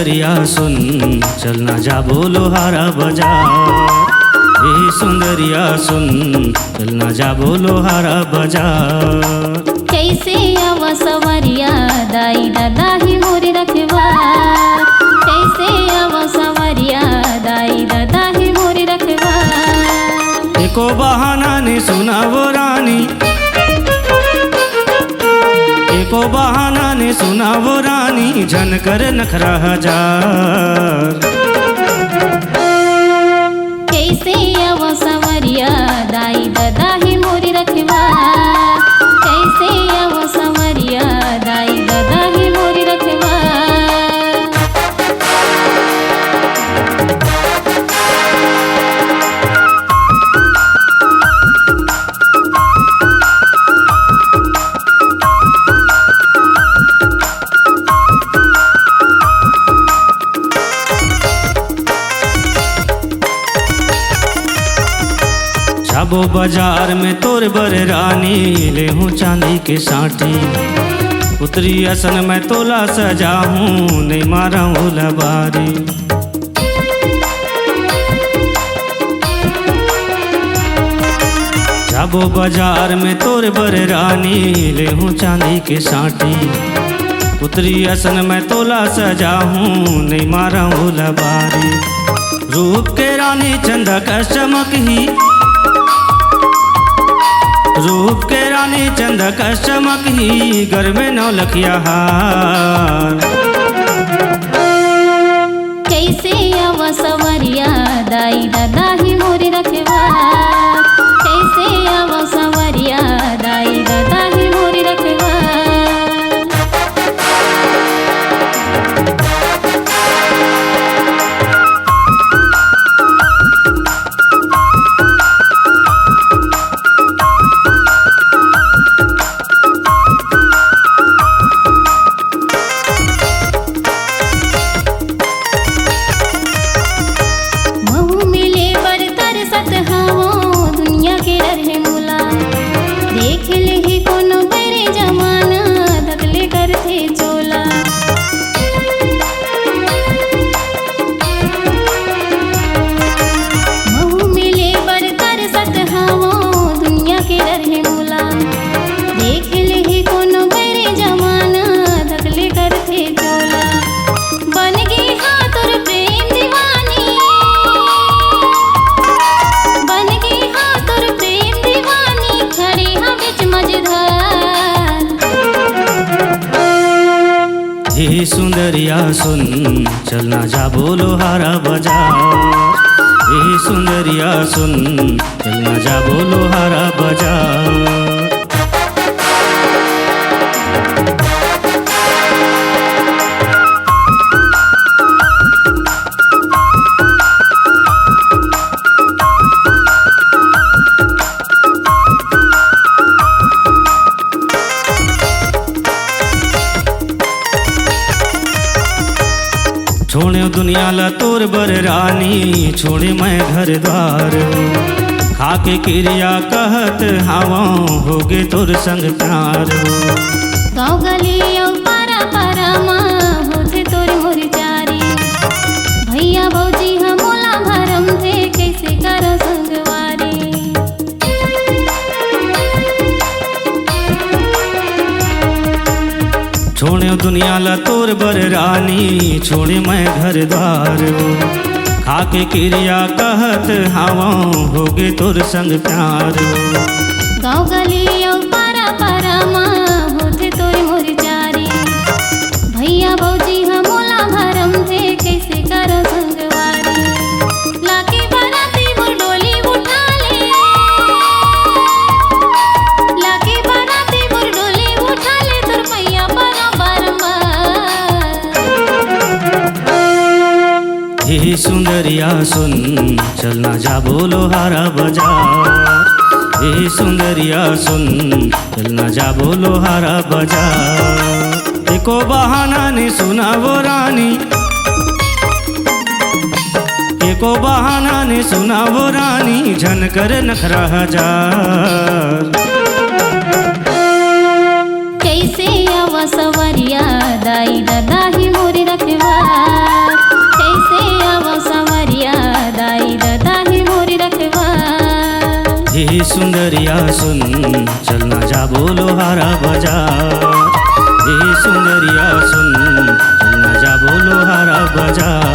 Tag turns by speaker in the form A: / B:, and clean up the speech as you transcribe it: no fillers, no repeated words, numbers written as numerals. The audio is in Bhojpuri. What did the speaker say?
A: सुंदरिया सुन, चलना जा बोलो हारा बाजार। हे सुंदरिया सुन, चलना जा बोलो हारा बाजार।
B: कैसे आवा सवरिया दाई दादा ही मोरे रखवा। कैसे आवा सवरिया दाई दादा ही मोरे रखवा।
A: एको बहाना ने सुना वो रानी, एको बहाना ने सुना वो रानी, झन कर नखरा हजार।
B: कैसे आवा सवरिया दाई दादा ही मोरे रखवा। कैसे आवा सवरिया दाई दादा ही मोरे रखवा।
A: जाबो बाजार में तोर बर रानी, ले हूँ चांदी के साटी। उतरी असन में तोला सजा हूँ, नहीं मारा हूँ लबारी। जाबो बाजार में तोर बर रानी, ले हूँ चांदी के साटी। उतरी असन में तोला सजा हूँ, नहीं मारा हूँ लबारी। रूप के रानी चंदा का चमक ही, रूप के रानी चंदा का चमक ही, घर में नौलखिया हार।
B: कैसे आवा सवरिया दाई दादा ही मोरे रखवा। कैसे आवा सवरिया दाई दादा ही मोरे रखवा।
A: हे सुंदरिया सुन, चलना जा बोलो हारा बाजार। हे सुंदरिया सुन, चलना जा बोलो हारा बाजार। छोड़े दुनिया ला तोर बर रानी, छोड़े मैं घर द्वार। खाके क्रिया कहत हवा, होगे तोर संग प्यार।
B: गाँव गली और पारा पारा माँ होते तोर मोर चारी। भैया भौजी हम मोला भरम थे, कैसे करो संगवारी।
A: छोड़े दुनिया ला तोर बर रानी, छोड़े मैं घर द्वार। खाके क्रिया कहत हवा, होगे तोर संग प्यार।
B: गाँव गली और पारा पारा माँ होते तोर मोर चारी। भैया भौजी हम मोला भरम थे, कैसे करो संगवारी। लाके बाराती मोर डोली उठा ले। लाके बाराती मोर डोली उठा ले, तोर भैया
A: हे सुंदरिया सुन, चलना जा बोलो हारा बाजार। हे सुंदरिया सुन, चलना जा बोलो हारा बाजार। एको बहाना ने सुना वो रानी, एको बहाना ने सुना वो रानी, झन कर नखरा हजार।
B: कैसे आवा सवरिया दाई दादा ही मोरे रखवा।
A: सुंदरिया सुन चलना जाबो लोहारा बाजार। हे सुंदरिया सुन चलना जाबो लोहारा बाजार।